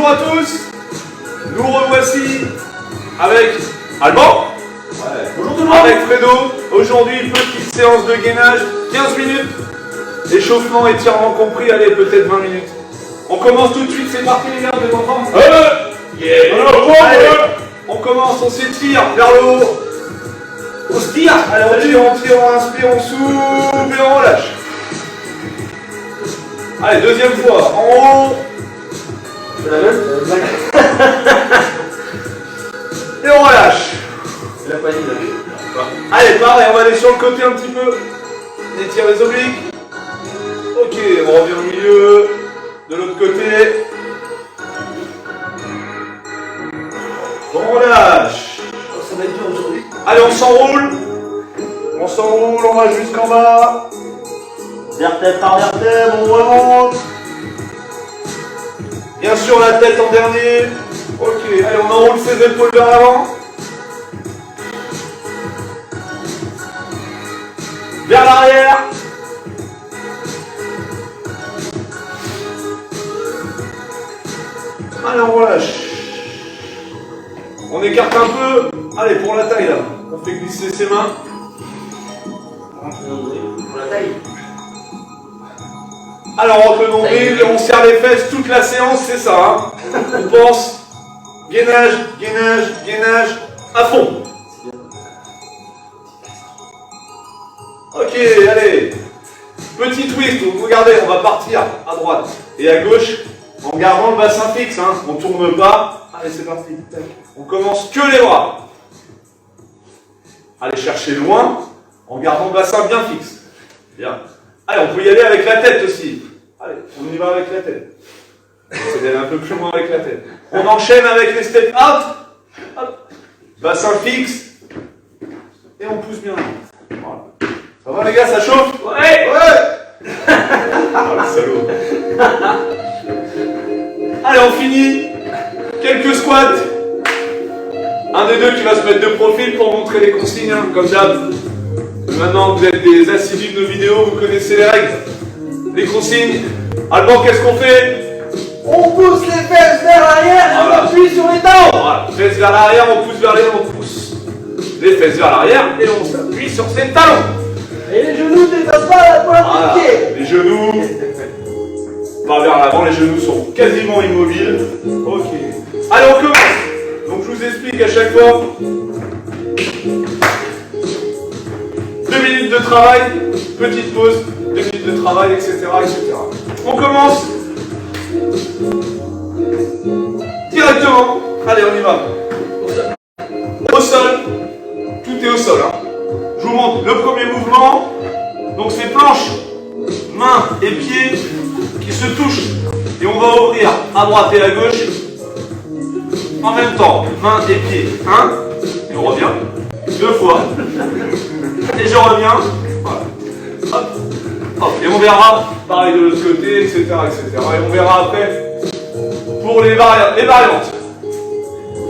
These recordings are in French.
Bonjour à tous. Nous revoici avec Alban. Ouais. Bonjour tout le monde. Avec Fredo. Aujourd'hui, petite séance de gainage, 15 minutes. Échauffement, étirement compris, allez, peut-être 20 minutes. On commence tout de suite, c'est parti les gars, vous êtes en forme? Yeah. Allez, on commence, on s'étire vers le haut. On se tire. Allez, on tire, on inspire, on souffle et on relâche. Allez, deuxième fois, en haut. C'est la même. Et on relâche. C'est la poignée là. Allez, pareil, on va aller sur le côté un petit peu. On étire les obliques. Ok, on revient au milieu. De l'autre côté. On relâche. Ça va être dur aujourd'hui. Allez, on s'enroule. On s'enroule, on va jusqu'en bas. Vertèbre par vertèbre, on remonte. Bien sûr, la tête en dernier. Ok, allez, on enroule ses épaules vers l'avant. Vers l'arrière. Allez, on relâche. On écarte un peu. Allez, pour la taille là. On fait glisser ses mains. Pour la taille. Alors, on rentre le nombril, on serre les fesses toute la séance, c'est ça. Hein. On pense gainage, gainage, gainage à fond. Ok, allez. Petit twist, donc regardez, on va partir à droite et à gauche en gardant le bassin fixe. Hein. On ne tourne pas. Allez, c'est parti. On commence que les bras. Allez chercher loin en gardant le bassin bien fixe. Bien. Allez, on peut y aller avec la tête aussi. Allez, on y va avec la tête. On essaie d'aller un peu plus loin avec la tête. On enchaîne avec les step out. Hop. Bassin fixe. Et on pousse bien. Voilà. Ça va les gars, ça chauffe? Ouais. Ah le salaud. Allez, on finit. Quelques squats. Un des deux qui va se mettre de profil pour montrer les consignes, hein, comme d'hab. Maintenant que vous êtes des assidus de nos vidéos, vous connaissez les règles. Les consignes. Alban, qu'est-ce qu'on fait? On pousse les fesses vers l'arrière et on appuie sur les talons. Voilà, fesses vers l'arrière, on pousse vers l'arrière, on pousse les fesses vers l'arrière et on s'appuie sur ses talons. Et les genoux ne dépassent pas la pointe Voilà, des pieds. les genoux, pas vers l'avant, les genoux sont quasiment immobiles. Ok. Allez, on commence. Donc je vous explique à chaque fois. 2 minutes de travail, petite pause, 2 minutes de travail, etc., etc. On commence directement. Allez, on y va. Au sol. Tout est au sol. Hein. Je vous montre le premier mouvement. Donc c'est planches, mains et pieds qui se touchent. Et on va ouvrir à droite et à gauche. En même temps, mains et pieds. 1. Et on revient. 2 fois. Et je reviens. Voilà. Hop. Hop. Et on verra, pareil de l'autre côté, etc., etc. Et on verra après pour les variantes.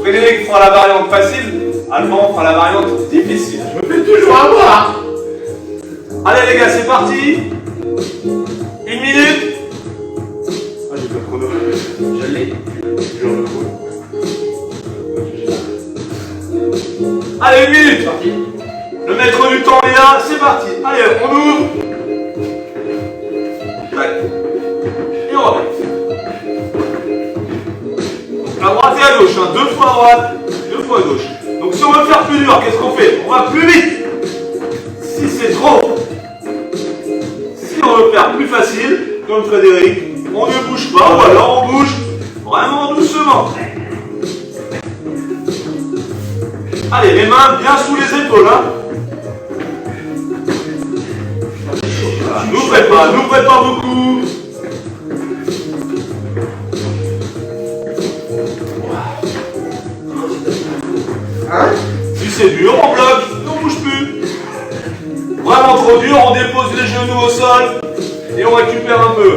Frédéric fera la variante facile, Alban fera la variante difficile. Je me fais toujours avoir. Allez les gars, c'est parti. 1 minute. Ah, j'ai pas de chrono. Je l'ai. Allez, 1 minute. Parti. Le maître du temps est là, c'est parti. Allez, on ouvre. Tac. Et on revient. À droite et à gauche, hein. 2 fois à droite, 2 fois à gauche. Donc si on veut faire plus dur, qu'est-ce qu'on fait? On va plus vite. Si c'est trop. Si on veut faire plus facile, comme Frédéric, on ne bouge pas, ou alors on bouge vraiment doucement. Allez, les mains bien sous les épaules, hein. N'ouvrez pas beaucoup. Hein? Si c'est dur, on bloque, on bouge plus. Vraiment trop dur, on dépose les genoux au sol et on récupère un peu.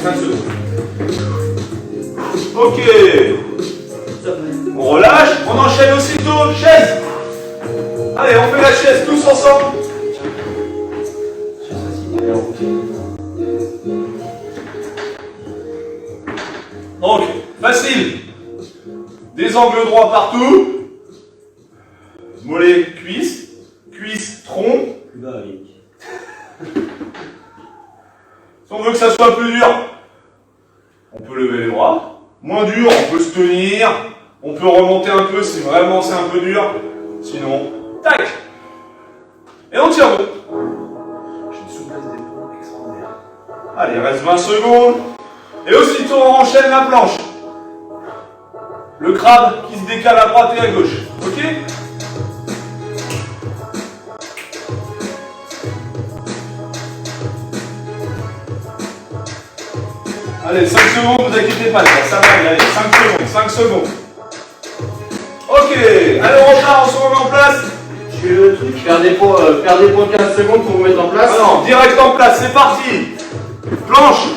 5 secondes. Ok. On relâche, on enchaîne aussitôt. Chaise. Allez, on fait la chaise tous ensemble. Ok. Facile. Des angles droits partout. Mollet, cuisse. Cuisse, tronc. Si on veut que ça soit plus dur, on peut lever les bras. Moins dur, on peut se tenir. On peut remonter un peu si vraiment c'est un peu dur. Sinon, tac. Et on tire bon. J'ai une souplesse d'épaule extraordinaire. Allez, il reste 20 secondes. Et aussitôt, on enchaîne la planche. Le crabe qui se décale à droite et à gauche. Ok? Allez, 5 secondes, vous inquiétez pas, ça va aller. Allez, 5 secondes, 5 secondes. Ok, allez, on repart, on se remet en place. Je fais le truc, faire des points 15 secondes pour vous mettre en place. Ah non, direct en place, c'est parti. Planche.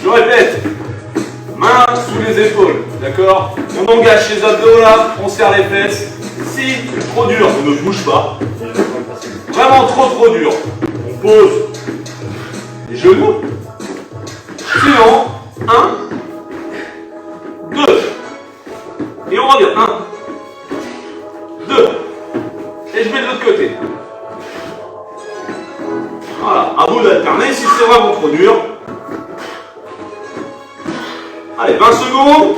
Je répète. Main sous les épaules, d'accord? On engage les abdos là, on serre les fesses. Si trop dur, on ne bouge pas. Vraiment trop dur. On pose les genoux. Sinon, 1, 2. Et on revient. 1, 2. Et je mets de l'autre côté. Voilà, à vous d'alterner si c'est vraiment trop dur. Allez, 20 secondes.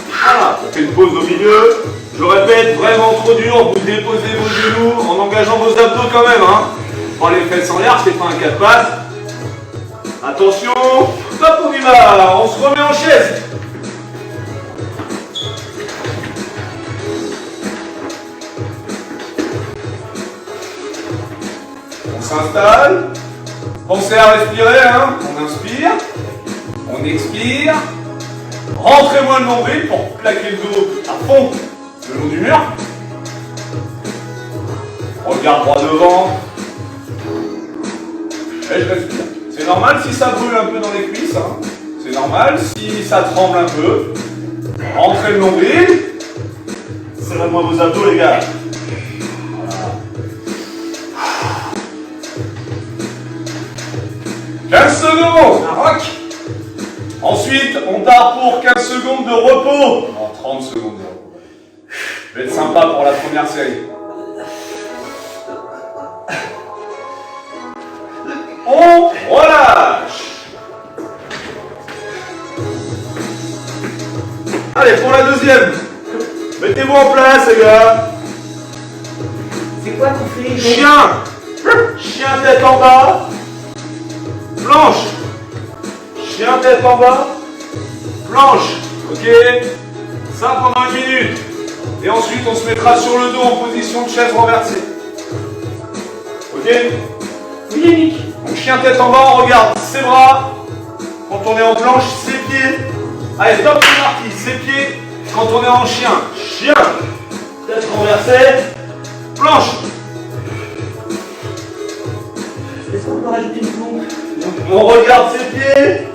Voilà, on fait une pause au milieu. Je répète, vraiment trop dur, vous déposez vos genoux en engageant vos abdos quand même. Hein. Pas les fesses en l'air, c'est pas un 4 pattes. Attention, stop, on y va, on se remet en chaise. On s'installe. Pensez à respirer, hein. On inspire, on expire. Rentrez-moi le nombril pour plaquer le dos à fond le long du mur. Regard droit devant. Et je respire. C'est normal si ça brûle un peu dans les cuisses. Hein. C'est normal si ça tremble un peu. Rentrez le nombril. Serrez-moi vos abdos, les gars. Voilà. 15 secondes. Un rock. Ensuite, on part pour 15 secondes de repos. Non, 30 secondes de repos. Je vais être sympa pour la première série. On relâche. Allez, pour la deuxième. Mettez-vous en place, les gars. C'est quoi qu'on fait? Chien. Chien tête en bas. Planche. Chien tête en bas. Planche. Ok. Ça pendant 1 minute. Et ensuite, on se mettra sur le dos en position de chaise renversée. Ok? Oui, Yannick. Donc chien tête en bas, on regarde ses bras. Quand on est en planche, ses pieds. Allez, top, c'est parti. Ses pieds quand on est en chien. Chien. Tête renversée. Planche. Est-ce qu'on peut rajouter une plombe? On regarde ses pieds.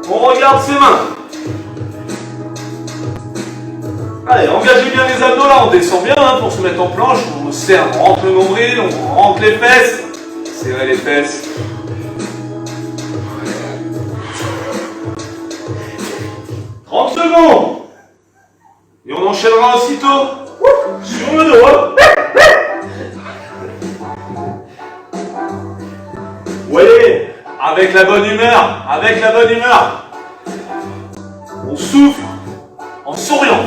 On regarde ses mains. Allez, engagez bien les abdos là, on descend bien hein, pour se mettre en planche. On serre, on rentre le nombril, on rentre les fesses. Serrez les fesses. « 30 secondes. Et on enchaînera aussitôt sur le dos. Hein. Vous voyez, avec la bonne humeur, on souffle en souriant.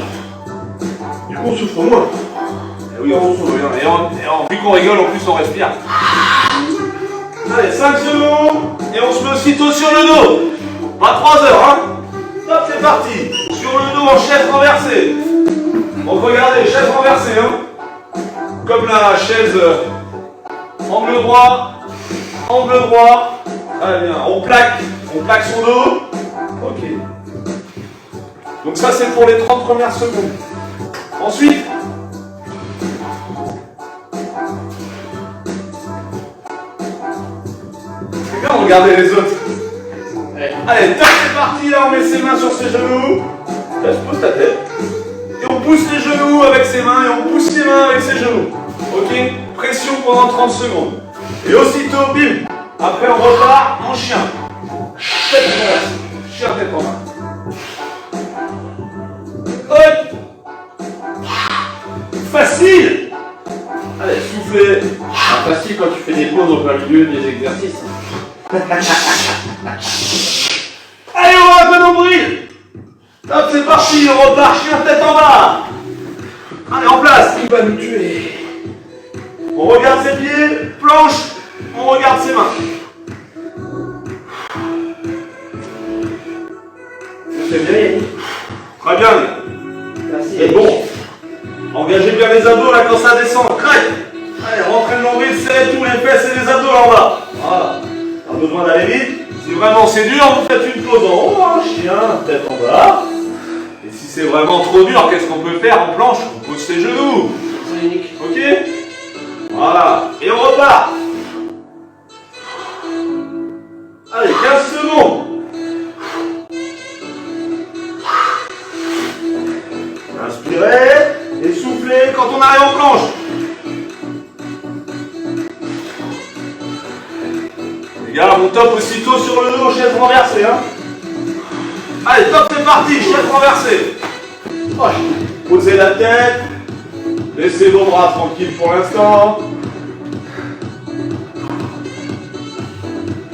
Du coup, on souffre moins. Et oui, on souffre bien. Et vu qu'on rigole, en plus, on respire. Allez, 5 secondes. Et on se met aussitôt sur le dos. Pas 3 heures, hein. Top, c'est parti. Sur le dos en chaise renversée. Donc regardez, chaise renversée, hein. Comme la chaise angle droit. Très bien. On plaque son dos. Ok. Donc ça, c'est pour les 30 premières secondes. Ensuite, c'est bien, regardez les autres. Allez, top, c'est parti, là, on met ses mains sur ses genoux. Là, je pose ta tête. Et on pousse les genoux avec ses mains, et on pousse les mains avec ses genoux. Ok? Pression pendant 30 secondes. Et aussitôt, bim, Après, on repart en chien. Tête renversée. Chien, tête en bas. Hop. Facile. Allez, soufflez. Ah, facile quand tu fais des pauses au plein milieu des exercices. Allez, on va un peu nombril. Hop, c'est parti, on repart, chien, tête en bas. Allez, en place. Il va nous tuer. On regarde ses pieds, planche, on regarde ses mains. C'est bien, Yannick. Très bien. Merci. C'est bon. Engagez bien les abdos là quand ça descend. Crête. Allez, rentrez le nombril, serrez tous les fesses et les abdos là en bas. Voilà. Pas besoin d'aller vite. Si vraiment c'est dur, vous faites une pause en haut, hein, chien, tête en bas. Et si c'est vraiment trop dur, qu'est-ce qu'on peut faire en planche? On pose ses genoux. C'est Yannick. Ok? Voilà. Et on repart. Allez, 15 secondes. Inspirez et soufflez quand on arrive en planche. Les gars, on top aussitôt sur le dos, chaise renversée. Hein. Allez, top, c'est parti, chaise renversée. Posez la tête. Laissez vos bras tranquilles pour l'instant.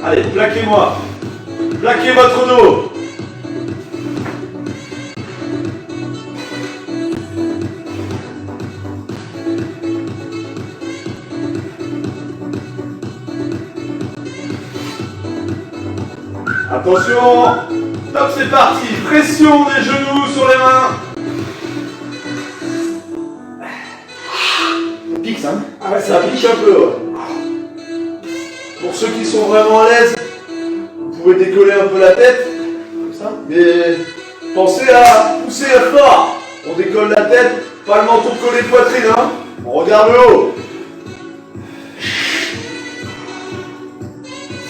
Allez, plaquez-moi. Plaquez votre dos. Attention. Top, c'est parti. Pression des genoux sur les mains. Pique, hein. Ah ouais, ça pique un peu. Ouais. Pour ceux qui sont vraiment à l'aise, vous pouvez décoller un peu la tête, comme ça. Mais pensez à pousser fort. On décolle la tête, pas le menton collé poitrine. Hein. On regarde le haut.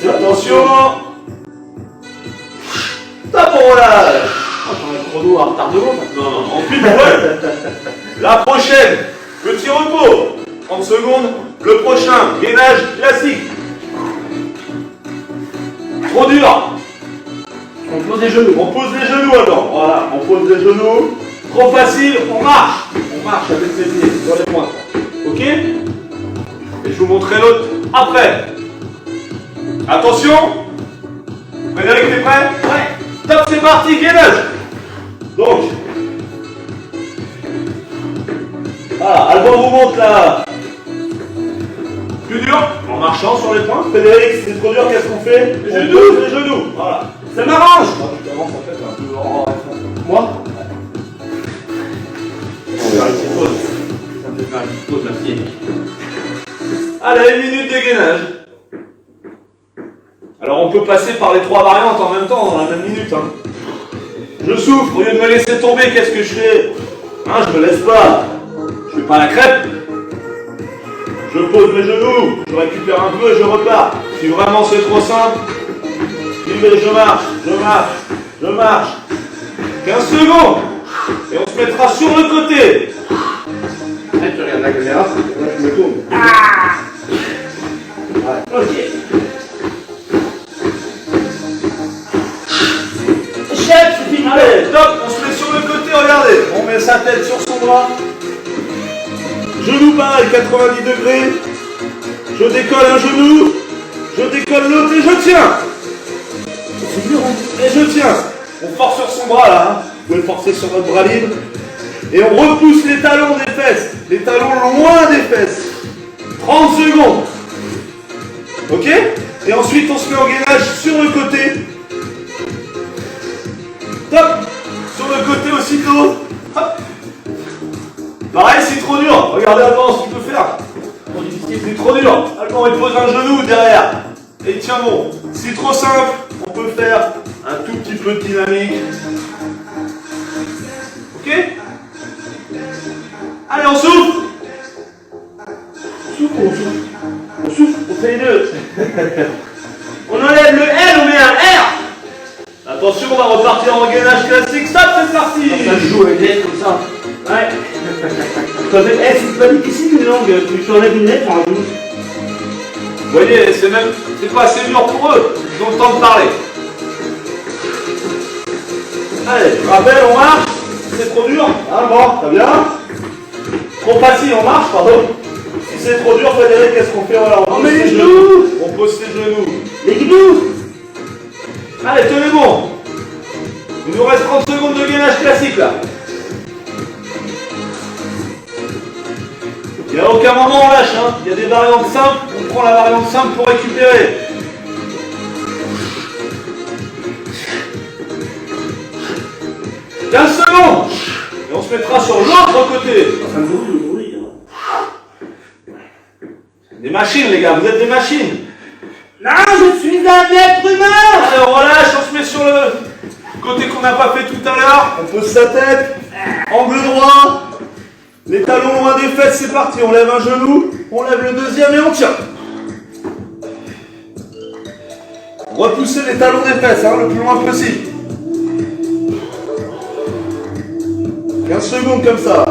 Attention. Top, on relâche. J'en ai le chrono à retard de l'eau. Non, non, non, pile poil. La prochaine, petit repos. 30 secondes, le prochain, gainage classique. Trop dur. On pose les genoux. On pose les genoux alors. Voilà, on pose les genoux. Trop facile, on marche. On marche avec ses pieds sur les pointes. Ok? Et je vous montrerai l'autre après. Attention. Frédéric, t'es prêt? Ouais. Top, c'est parti, gainage. Donc. Voilà, Alban vous montre là. Plus dur, en marchant sur les points. Frédéric, si c'est trop dur, qu'est-ce qu'on fait? Les genoux, les genoux. Voilà. Ça m'arrange. Moi, je commence en fait un peu en Moi On va faire une petite pause. Ça me fait faire une petite pause, merci Yannick. Allez, 1 minute de gainage. Alors, on peut passer par les 3 variantes en même temps, dans la même minute. Hein. Je souffle, au lieu de me laisser tomber, qu'est-ce que je fais? Hein, je me laisse pas. Je fais pas la crêpe. Je pose mes genoux, je récupère un peu et je repars. Si vraiment c'est trop simple, je marche, je marche, je marche. 15 secondes. Et on se mettra sur le côté. Là, tu regardes la caméra, Là, je me tourne. ouais. Ok. Chef, c'est fini. Allez, top, on se met sur le côté, regardez. On met sa tête sur son bras. Genou pareil, 90 degrés. Je décolle un genou. Je décolle l'autre et je tiens. C'est dur, hein. Et je tiens. On force sur son bras là. Hein. Vous pouvez forcer sur votre bras libre. Et on repousse les talons des fesses. Les talons loin des fesses. 30 secondes. Ok? Et ensuite on se met en gainage sur le côté. Top. Sur le côté aussitôt. Hop. Pareil, c'est trop dur. Regardez Alban ce qu'il peut faire. Trop difficile, c'est trop dur. Alban, il pose un genou derrière. Et il tient bon. C'est trop simple. On peut faire un tout petit peu de dynamique. Ok? Allez, on souffle. On souffle, on souffle. On souffle, on fait les deux. On enlève le L, on met un R. Attention, on va repartir en gainage classique. Stop, c'est parti. Ça joue avec les comme ça. Ouais. C'est pas difficile une langue. Tu enlèves une lettre, tu enlèves une. Vous voyez, c'est pas assez dur pour eux. Ils ont le temps de parler. Allez, je rappelle, on marche. C'est trop dur. Hein, bon, très bien. Trop facile, on marche, pardon. Si c'est trop dur, Frédéric, qu'est-ce qu'on fait? Voilà, on met les genoux. On pose ses genoux. Les genoux. Allez, tenez bon. Il nous reste 30 secondes de gainage classique là. Il n'y a aucun moment on lâche, hein. Il y a des variantes simples, on prend la variante simple pour récupérer. « 15 secondes. Et on se mettra sur l'autre côté. Des machines les gars, vous êtes des machines. Non, je suis un être humain. Allez, on relâche, on se met sur le côté qu'on n'a pas fait tout à l'heure. On pose sa tête, angle droit. Les talons loin des fesses, c'est parti. On lève un genou, on lève le deuxième et on tient. Repoussez les talons des fesses, hein, le plus loin possible. 15 secondes comme ça.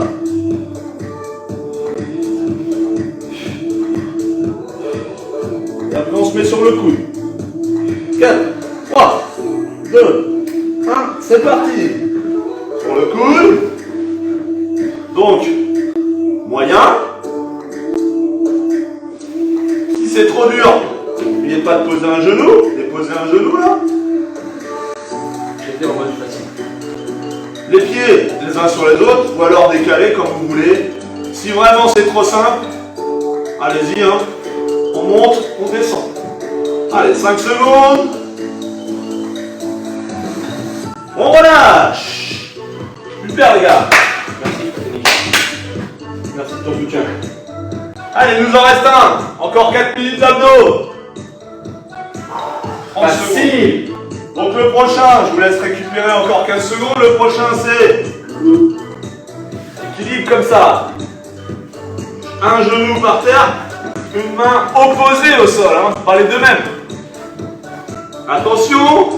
Et après on se met sur le coude. 4, 3, 2, 1, c'est parti. Sur le coude. Donc, moyen. Si c'est trop dur, n'oubliez pas de poser un genou. Déposez un genou là. J'étais en mode facile. Les pieds les uns sur les autres, ou alors décalés comme vous voulez. Si vraiment c'est trop simple, allez-y, hein. On monte, on descend. Allez, 5 secondes. On relâche. Super les gars. Merci de ton soutien. Allez, il nous en reste un. Encore 4 minutes d'abdos. 30 secondes. Facile. Donc le prochain, je vous laisse récupérer encore 15 secondes. Le prochain c'est équilibre comme ça. Un genou par terre, une main opposée au sol, hein, pas les deux mêmes. Attention.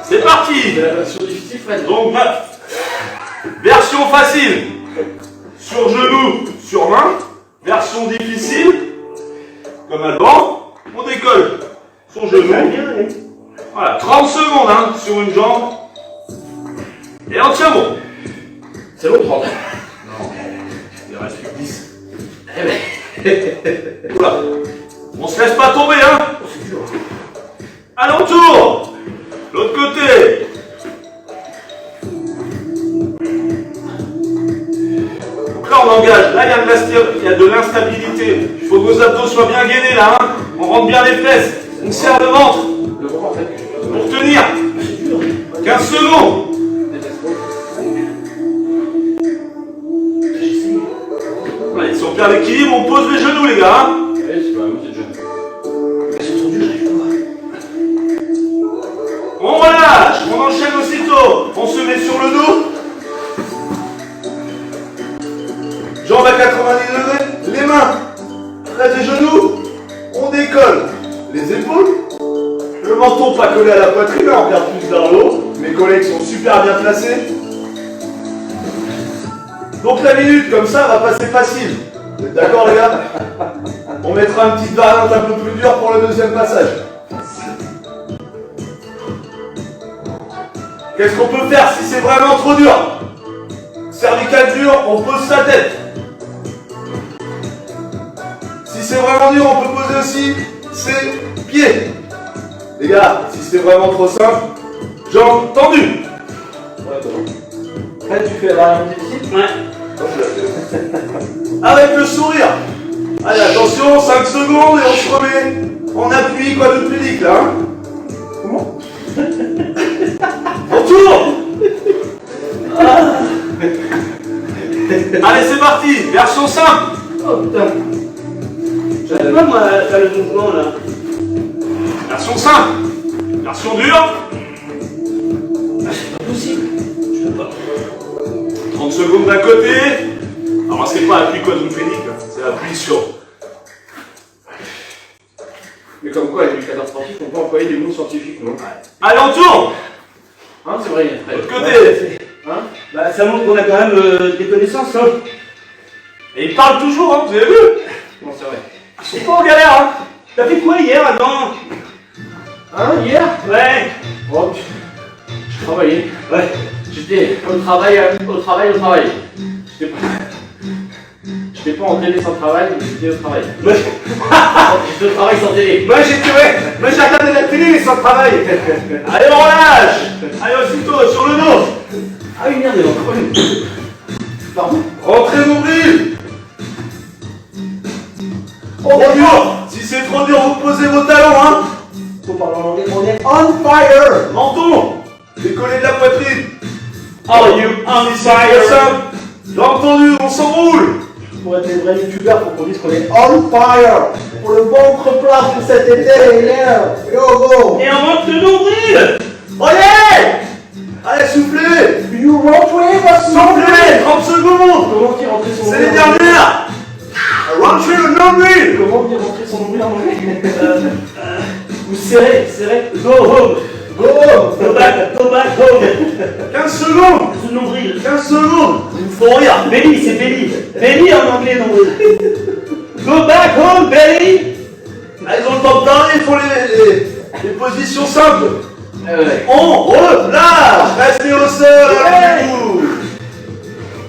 C'est parti. C'est la version difficile, Fred. Donc version facile. Sur genou, sur main. Version difficile. Comme Alban, on décolle. Son genou. Voilà, 30 secondes hein, sur une jambe. Et on tient bon. C'est long, 30. Non, il reste plus que 10. Eh ben. Oula. On se laisse pas tomber, hein. C'est dur. Alentour. L'autre côté. Donc là, on engage. Là, il y a de l'instabilité. Il faut que vos abdos soient bien gainés, là. Hein. On rentre bien les fesses. On serre le ventre. Le moment, en fait, que je Pour tenir. C'est dur. 15 secondes. Allez, si on perd l'équilibre, on pose les genoux, les gars. Hein. Ouais, c'est pas moi, c'est le jeu. C'est trop dur, j'arrive pas. On relâche, on enchaîne aussitôt. On se met sur le dos. Jambes à 90 degrés. Les mains près des genoux. On décolle les épaules. Le menton pas collé à la poitrine, on regarde plus vers le haut. Mes collègues sont super bien placés. Donc la minute comme ça va passer facile. Vous êtes d'accord les gars? On mettra une petite variante un peu plus dure pour le deuxième passage. Qu'est-ce qu'on peut faire si c'est vraiment trop dur? Cervical dur, on pose sa tête. Si c'est vraiment dur, on peut poser aussi ses pieds. Les gars, si c'est vraiment trop simple, jambes tendues. Ouais, bon. Après, tu fais la variante difficile? Ouais. Avec le sourire. Allez, attention, 5 secondes et on se remet en appui, quadriplégique là. Hein. Comment? Retour. Allez, c'est parti. Version simple. Oh putain. J'arrive pas moi à faire le mouvement là. Version simple. Version dure. C'est pas possible. Je peux pas. 30 secondes d'un côté. Alors, c'est pas appui quadriplégique, c'est appui sur. Mais comme quoi, les éducateurs sportifs n'ont pas employé des mots scientifiques, non? Allez, on tourne. Hein, c'est vrai, Fred. L'autre côté. Hein? Bah ça montre qu'on a quand même des connaissances hein. Et il parle toujours, hein, vous avez vu? Non, c'est vrai. Je suis pas en galère, hein. T'as fait quoi hier, Adam? Hein, hier? Ouais. Oh, je travaillais. Ouais. J'étais au travail. J'étais pas en télé sans travail, mais j'étais au travail. Ouais. J'étais au travail sans télé. Moi j'ai regardé la télé sans travail. Allez, on relâche. Allez, aussitôt, sur le dos. Ah oui, merde, il y en a encore une. Pardon. Rentrez nombril. Oh mon Dieu. Si c'est trop dur, vous posez vos talons, hein. Faut parler en anglais, on est on fire. Menton. Décollez de la poitrine. Are you on Si c'est fire? trop simple. J'ai entendu, on s'enroule. Pour être des vrais youtubeurs, faut qu'on dise qu'on est on fire. Pour le ventre plat pour cet été, yeah. Yo go. Et on monte le nombril. Allez. Allez, soufflez. You want to live a Soufflez. 30 secondes. Comment dire rentrer son C'est les nombril en anglais? dernières. Rentrez le nombril. Comment dire rentrer son nombril en anglais? Vous serrez. Go home. Go. Go back home. 15 secondes. Ce nombril. 15 secondes. Il me faut rire. Belly, c'est belly. Belly en anglais, nombril. Go back home, belly. Ah, ils ont le temps de parler, ils font les positions simples. Ouais. On relâche. Restez au sol. Allez-vous.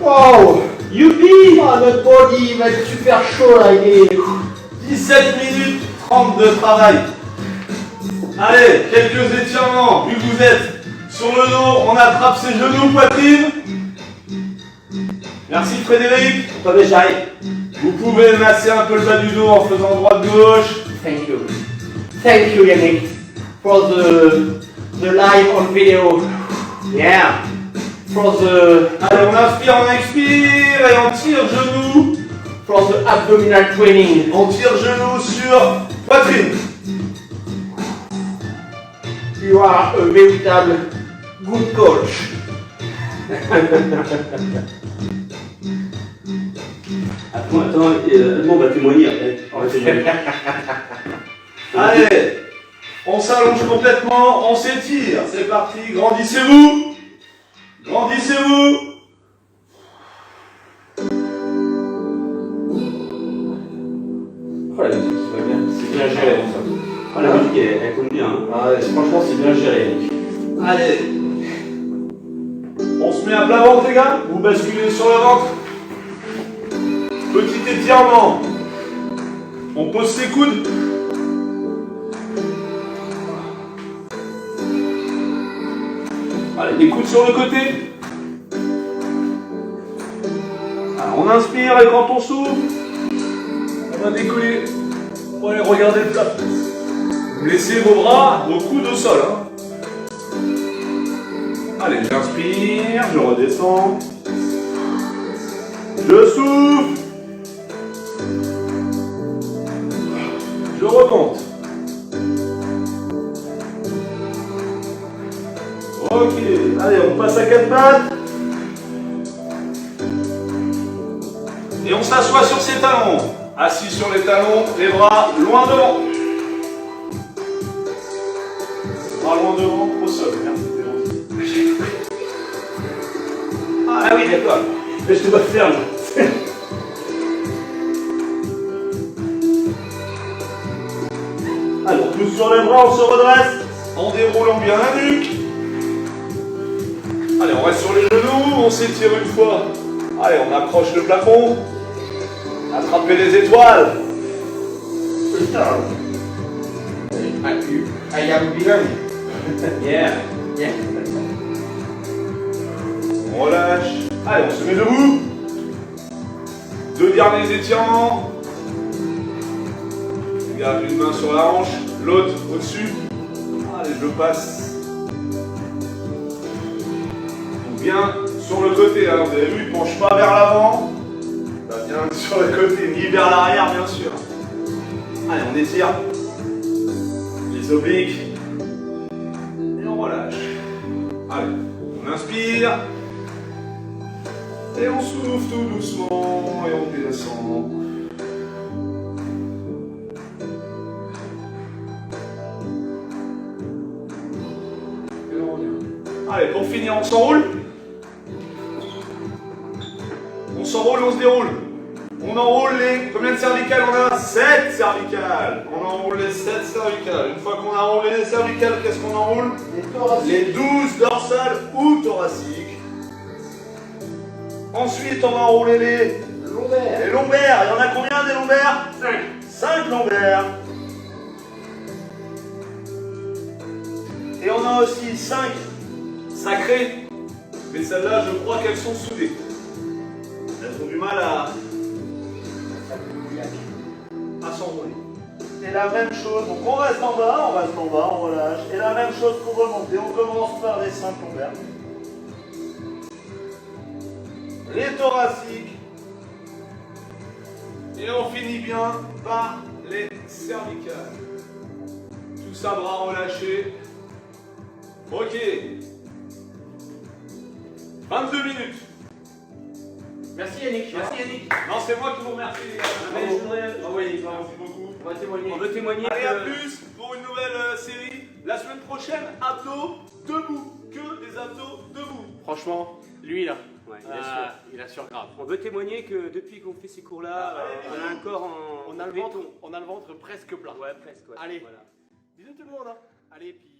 Wow. Youpi. Ah, notre body il va être super chaud là, il est... 17 minutes 30 de travail. Allez, quelques étirements. Vu que vous êtes sur le dos, on attrape ses genoux, poitrine. Merci Frédéric. Attendez, j'arrive. Vous pouvez masser un peu le bas du dos en faisant droite-gauche. Thank you. Thank you, Yannick, for the live on video. Yeah. For the Allez, on inspire, on expire et on tire genoux. abdominal training. On tire genoux sur poitrine. You are a véritable good coach. Attends, Edmond va témoigner après. On va témoigner. Allez, on s'allonge complètement, on s'étire. C'est parti, grandissez-vous. Grandissez-vous. Oh, la musique qui va bien. C'est bien géré, ça. Ah, la musique, elle compte bien. Hein. Ah ouais, franchement, c'est bien géré, Yannick. Allez. On se met à plat ventre, les gars. Vous basculez sur le ventre. Petit étirement. On pose ses coudes. Allez, les coudes sur le côté. Alors, on inspire et quand on souffle, on va décoller. On va aller regarder le plat. Vous laissez vos bras, vos coudes au sol. Hein. Allez, j'inspire, je redescends. Je souffle. Je remonte. Ok, allez, on passe à 4 pattes. Et on s'assoit sur ses talons. Assis sur les talons, les bras loin devant. Bras loin devant, au sol. Merci. Ah oui, d'accord. Mais je te vois faire, là. Alors, pousse sur les bras, on se redresse. En déroulant bien la nuque. Allez, on reste sur les genoux, on s'étire une fois. Allez, on approche le plafond. Attrapez les étoiles. I am vegan. Yeah. Yeah. On relâche. Allez, on se met debout. 2 derniers étirements. Garde une main sur la hanche, l'autre au-dessus. Allez, je passe. Donc bien sur le côté, hein. Vous avez vu, il ne penche pas vers l'avant. Bah, bien sur le côté, ni vers l'arrière, bien sûr. Allez, on étire les obliques. Et on relâche. Allez, on inspire. Et on souffle tout doucement et on descend. Et on revient. Allez, pour finir, on s'enroule. On s'enroule, on se déroule. On On enroule les... Combien de cervicales on a? 7 cervicales. On enroule les 7 cervicales. Une fois qu'on a enroulé les cervicales, qu'est-ce qu'on enroule? Les 12 dorsales ou thoraciques. Ensuite, on va enrouler les lombaires. Il y en a combien des lombaires? 5 lombaires. Et on a aussi 5 sacrées. Mais celles-là, je crois qu'elles sont soudées. Elles ont du mal à s'enrouler. Et la même chose, donc on reste en bas, on relâche. Et la même chose pour remonter. On commence par les 5 lombaires. Les thoraciques. Et on finit bien par les cervicales. Tout ça, bras relâchés. Ok. 22 minutes. Merci Yannick. Merci Yannick. Non, c'est moi qui vous remercie, les gars. Mais je voudrais... Merci beaucoup. On va témoigner. On veut témoigner. Allez, à plus pour une nouvelle série. La semaine prochaine, abdos debout. Que des abdos debout. Franchement, lui là, Ouais, il assure grave. on veut témoigner que depuis qu'on fait ces cours-là, on a un corps en On a le béton. ventre presque plat. Ouais, presque. Ouais. Allez. Voilà. Bisous tout le monde. Hein. Allez, puis...